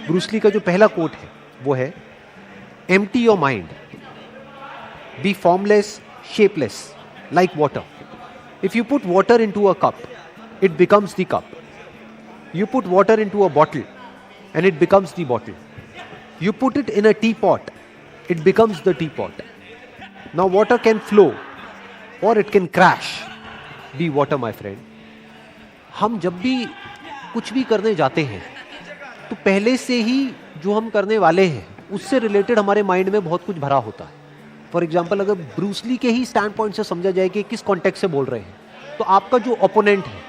Bruce Lee का जो पहला कोट है वो है, empty your mind, be formless, shapeless, like water. If you put water into a cup, it becomes the cup. You put water into a bottle and it becomes the bottle. You put it in a teapot, it becomes the teapot. Now water can flow or it can crash. Be water, my friend. हम जब भी कुछ भी करने जाते हैं तो पहले से ही जो हम करने वाले हैं उससे रिलेटेड हमारे माइंड में बहुत कुछ भरा होता है. फॉर एग्जाम्पल, अगर ब्रूस ली के ही स्टैंड पॉइंट से समझा जाए कि किस कॉन्टेक्स्ट से बोल रहे हैं, तो आपका जो ओपोनेंट है,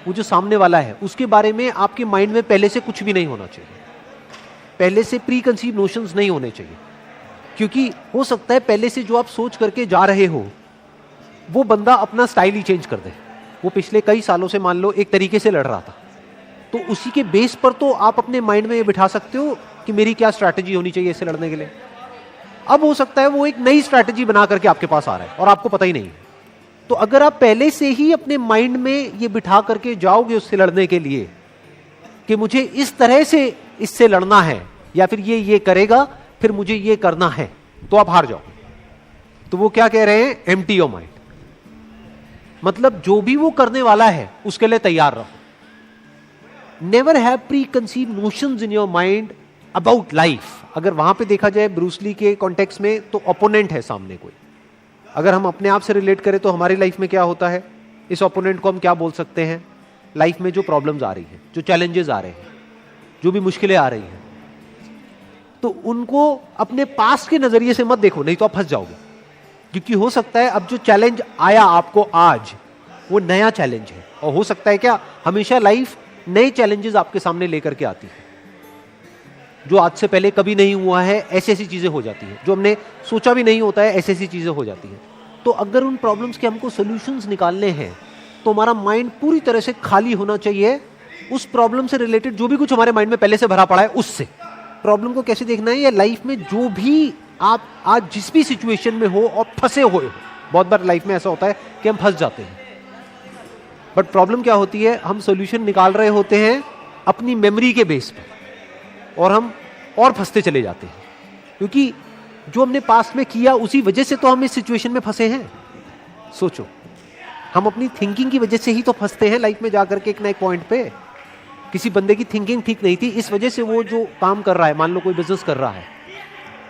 वो जो सामने वाला है, उसके बारे में आपके माइंड में पहले से कुछ भी नहीं होना चाहिए. पहले से प्री कंसीव नोशंस नहीं होने चाहिए, क्योंकि हो सकता है पहले से जो आप सोच करके जा रहे हो वो बंदा अपना स्टाइल ही चेंज कर दे. वो पिछले कई सालों से मान लो एक तरीके से लड़ रहा था, तो उसी के बेस पर तो आप अपने माइंड में ये बिठा सकते हो कि मेरी क्या स्ट्रैटेजी होनी चाहिए इससे लड़ने के लिए. अब हो सकता है वो एक नई स्ट्रैटेजी बना करके आपके पास आ रहा है और आपको पता ही नहीं है. तो अगर आप पहले से ही अपने माइंड में ये बिठा करके जाओगे उससे लड़ने के लिए कि मुझे इस तरह से इससे लड़ना है, या फिर ये करेगा फिर मुझे ये करना है, तो आप हार जाओ. तो वो क्या कह रहे हैं, एम्प्टी योर माइंड. मतलब जो भी वो करने वाला है उसके लिए तैयार रहो. Never have pre conceive notions in your mind about life. अगर वहां पे देखा जाए ब्रूस ली के कॉन्टेक्स्ट में, तो ओपोनेंट है सामने कोई. अगर हम अपने आप से रिलेट करें तो हमारी लाइफ में क्या होता है, इस ओपोनेंट को हम क्या बोल सकते हैं, लाइफ में जो प्रॉब्लम्स आ रही हैं, जो चैलेंजेस आ रहे हैं, जो भी मुश्किलें आ रही हैं, तो उनको अपने पास्ट के नजरिए से मत देखो, नहीं तो आप फंस जाओगे. क्योंकि हो सकता है अब जो चैलेंज आया आपको आज, वो नया चैलेंज है. और हो सकता है क्या, हमेशा लाइफ नए चैलेंजेस आपके सामने लेकर के आती है, जो आज से पहले कभी नहीं हुआ है. ऐसी ऐसी चीजें हो जाती हैं जो हमने सोचा भी नहीं होता है, ऐसी ऐसी चीजें हो जाती हैं. तो अगर उन प्रॉब्लम्स के हमको सॉल्यूशंस निकालने हैं तो हमारा माइंड पूरी तरह से खाली होना चाहिए उस प्रॉब्लम से रिलेटेड. जो भी कुछ हमारे माइंड में पहले से भरा पड़ा है उससे प्रॉब्लम को कैसे देखना है, या लाइफ में जो भी आप आज जिस भी सिचुएशन में हो और फंसे हुए हो. बहुत बार लाइफ में ऐसा होता है कि हम फंस जाते हैं, बट प्रॉब्लम क्या होती है, हम सोल्यूशन निकाल रहे होते हैं अपनी मेमोरी के बेस पर, और हम और फंसते चले जाते हैं. क्योंकि जो हमने पास्ट में किया उसी वजह से तो हम इस सिचुएशन में फंसे हैं. सोचो, हम अपनी थिंकिंग की वजह से ही तो फंसते हैं लाइफ में जाकर के एक ना एक पॉइंट पे. किसी बंदे की थिंकिंग ठीक नहीं थी, इस वजह से वो जो काम कर रहा है, मान लो कोई बिजनेस कर रहा है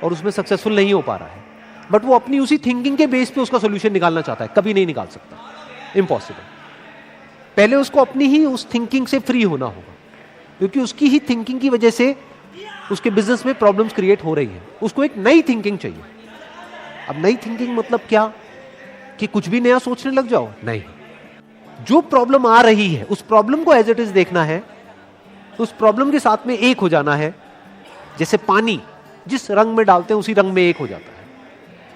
और उसमें सक्सेसफुल नहीं हो पा रहा है, बट वो अपनी उसी थिंकिंग के बेस पे उसका सोल्यूशन निकालना चाहता है. कभी नहीं निकाल सकता, इम्पॉसिबल. पहले उसको अपनी ही उस थिंकिंग से फ्री होना होगा, क्योंकि उसकी ही थिंकिंग की वजह से उसके बिजनेस में प्रॉब्लम्स क्रिएट हो रही है. उसको एक नई थिंकिंग चाहिए. अब नई थिंकिंग मतलब क्या, कि कुछ भी नया सोचने लग जाओ, नहीं. जो प्रॉब्लम आ रही है उस प्रॉब्लम को एज इट इज देखना है, उस प्रॉब्लम के साथ में एक हो जाना है. जैसे पानी जिस रंग में डालते हैं उसी रंग में एक हो जाता है.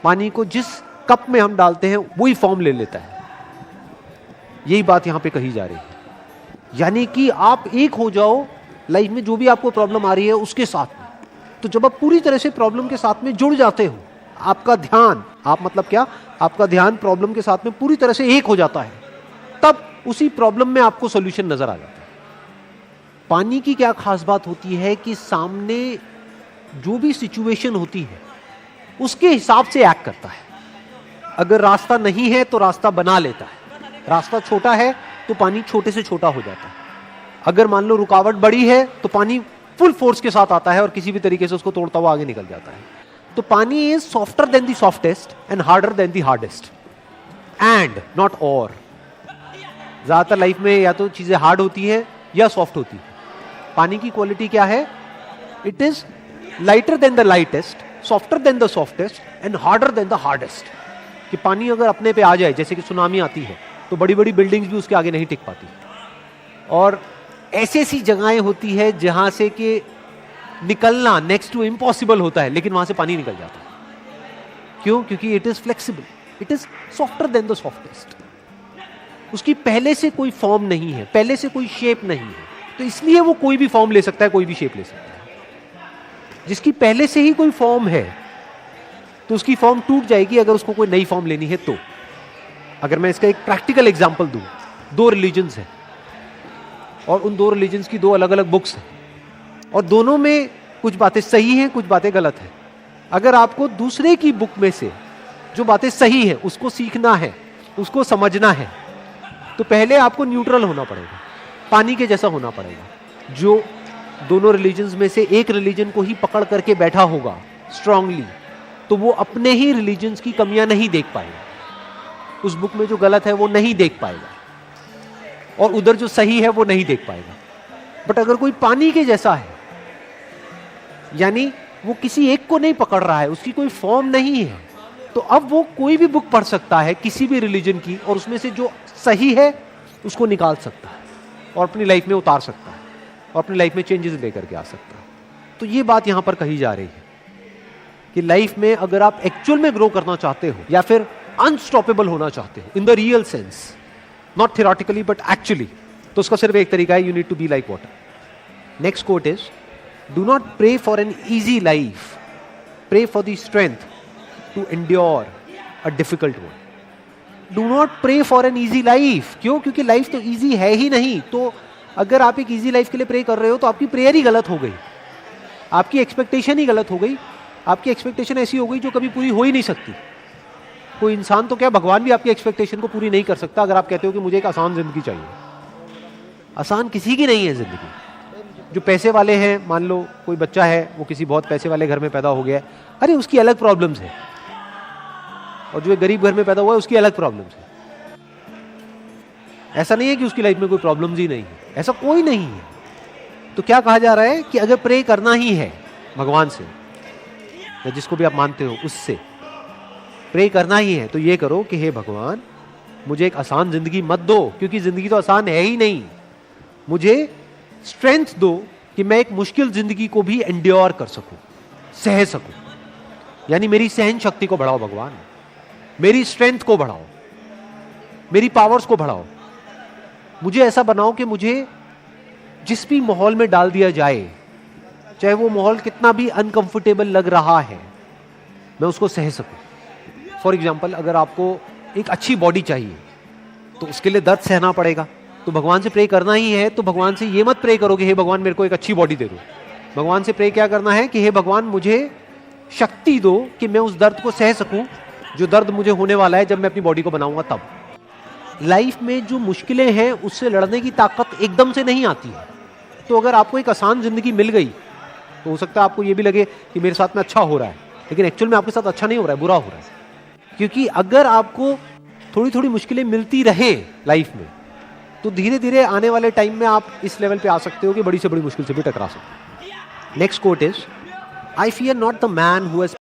पानी को जिस कप में हम डालते हैं वही फॉर्म ले लेता है. यही बात यहां पे कही जा रही है. यानी कि आप एक हो जाओ लाइफ में जो भी आपको प्रॉब्लम आ रही है उसके साथ में. तो जब आप पूरी तरह से प्रॉब्लम के साथ में जुड़ जाते हो, आपका ध्यान, आप मतलब क्या, आपका ध्यान प्रॉब्लम के साथ में पूरी तरह से एक हो जाता है, तब उसी प्रॉब्लम में आपको सॉल्यूशन नजर आ जाता है. पानी की क्या खास बात होती है कि सामने जो भी सिचुएशन होती है उसके हिसाब से एक्ट करता है. अगर रास्ता नहीं है तो रास्ता बना लेता है. रास्ता छोटा है तो पानी छोटे से छोटा हो जाता है. अगर मान लो रुकावट बड़ी है तो पानी फुल फोर्स के साथ आता है और किसी भी तरीके से उसको तोड़ता हुआ आगे निकल जाता है. तो पानी is softer then the softest and harder than the hardest, and not और. ज्यादातर लाइफ में या तो चीजें हार्ड होती है या सॉफ्ट होती है. पानी की क्वालिटी क्या है, it is lighter than the lightest, softer then the softest and harder than the hardest. कि पानी अगर अपने पे आ जाए, जैसे कि सुनामी आती है, तो बड़ी बड़ी बिल्डिंग्स भी उसके आगे नहीं टिक पाती. और ऐसी ऐसी जगहें होती है जहां से कि निकलना नेक्स्ट टू इम्पॉसिबल होता है, लेकिन वहां से पानी निकल जाता है. क्यों? क्योंकि it is flexible, it is softer then the softest. उसकी पहले से कोई फॉर्म नहीं है, पहले से कोई शेप नहीं है, तो इसलिए वो कोई भी फॉर्म ले सकता है, कोई भी शेप ले सकता है. जिसकी पहले से ही कोई फॉर्म है तो उसकी फॉर्म टूट जाएगी अगर उसको कोई नई फॉर्म लेनी है तो. अगर मैं इसका एक प्रैक्टिकल एग्जांपल दूं, दो रिलीजन्स हैं और उन दो रिलीजन्स की दो अलग अलग बुक्स हैं. और दोनों में कुछ बातें सही हैं, कुछ बातें गलत हैं। अगर आपको दूसरे की बुक में से जो बातें सही है उसको सीखना है, उसको समझना है, तो पहले आपको न्यूट्रल होना पड़ेगा, पानी के जैसा होना पड़ेगा। जो दोनों रिलीजन्स में से एक रिलीजन को ही पकड़ करके बैठा होगा स्ट्रांगली, तो वो अपने ही रिलीजन्स की कमियां नहीं देख पाएगा। उस बुक में जो गलत है वो नहीं देख पाएगा, और उधर जो सही है वो नहीं देख पाएगा। बट अगर कोई पानी के जैसा है, यानी वो किसी एक को नहीं पकड़ रहा है, उसकी कोई फॉर्म नहीं है, तो अब वो कोई भी बुक पढ़ सकता है किसी भी रिलीजन की, और उसमें से जो सही है उसको निकाल सकता है और अपनी लाइफ में उतार सकता है और अपनी लाइफ में चेंजेस लेकर के आ सकता है। तो ये बात यहां पर कही जा रही है कि लाइफ में अगर आप एक्चुअल में ग्रो करना चाहते हो या फिर अनस्टॉपेबल होना चाहते हो in the real sense, not theoretically but actually, तो उसका सिर्फ एक तरीका है, you need to be like water. Next quote is, do not pray for an easy life, pray for the strength to endure a difficult one. Do not pray for an easy life. क्यों? क्योंकि life तो easy है ही नहीं। तो अगर आप एक easy life के लिए प्रे कर रहे हो तो आपकी प्रेयर ही गलत हो गई, आपकी एक्सपेक्टेशन ही गलत हो गई। आपकी एक्सपेक्टेशन ऐसी हो गई जो कभी पूरी हो ही नहीं सकती। कोई इंसान तो क्या, भगवान भी आपकी एक्सपेक्टेशन को पूरी नहीं कर सकता अगर आप कहते हो कि मुझे एक आसान जिंदगी चाहिए। आसान किसी की नहीं है जिंदगी। जो पैसे वाले हैं, मान लो कोई बच्चा है, वो किसी बहुत पैसे वाले घर में पैदा हो गया है, अरे उसकी अलग प्रॉब्लम्स है, और जो एक गरीब घर में पैदा हुआ है उसकी अलग प्रॉब्लम्स है। ऐसा नहीं है कि उसकी लाइफ में कोई प्रॉब्लम्स ही नहीं है, ऐसा कोई नहीं है। तो क्या कहा जा रहा है कि अगर प्रे करना ही है भगवान से या जिसको भी आप मानते हो उससे प्रे करना ही है, तो ये करो कि हे भगवान, मुझे एक आसान जिंदगी मत दो, क्योंकि जिंदगी तो आसान है ही नहीं। मुझे स्ट्रेंथ दो कि मैं एक मुश्किल जिंदगी को भी एंड्योर कर सकूं, सह सकूं। यानी मेरी सहन शक्ति को बढ़ाओ भगवान, मेरी स्ट्रेंथ को बढ़ाओ, मेरी पावर्स को बढ़ाओ। मुझे ऐसा बनाओ कि मुझे जिस भी माहौल में डाल दिया जाए, चाहे वो माहौल कितना भी अनकंफर्टेबल लग रहा है, मैं उसको सह सकूं। फॉर एग्जाम्पल, अगर आपको एक अच्छी बॉडी चाहिए तो उसके लिए दर्द सहना पड़ेगा, तो भगवान से प्रे करना ही है। तो भगवान से ये मत प्रे करो कि हे भगवान मेरे को एक अच्छी बॉडी दे दो। भगवान से प्रे क्या करना है कि हे भगवान, मुझे शक्ति दो कि मैं उस दर्द को सह सकूं जो दर्द मुझे होने वाला है जब मैं अपनी बॉडी को बनाऊंगा। तब लाइफ में जो मुश्किलें हैं उससे लड़ने की ताकत एकदम से नहीं आती है। तो अगर आपको एक आसान जिंदगी मिल गई तो हो सकता है आपको ये भी लगे कि मेरे साथ में अच्छा हो रहा है, लेकिन एक्चुअल में आपके साथ अच्छा नहीं हो रहा है, बुरा हो रहा है। क्योंकि अगर आपको थोड़ी थोड़ी मुश्किलें मिलती रहे लाइफ में, तो धीरे धीरे आने वाले टाइम में आप इस लेवल पे आ सकते हो कि बड़ी से बड़ी मुश्किल से भी टकरा सकते हो। Next quote is, I fear not the man who has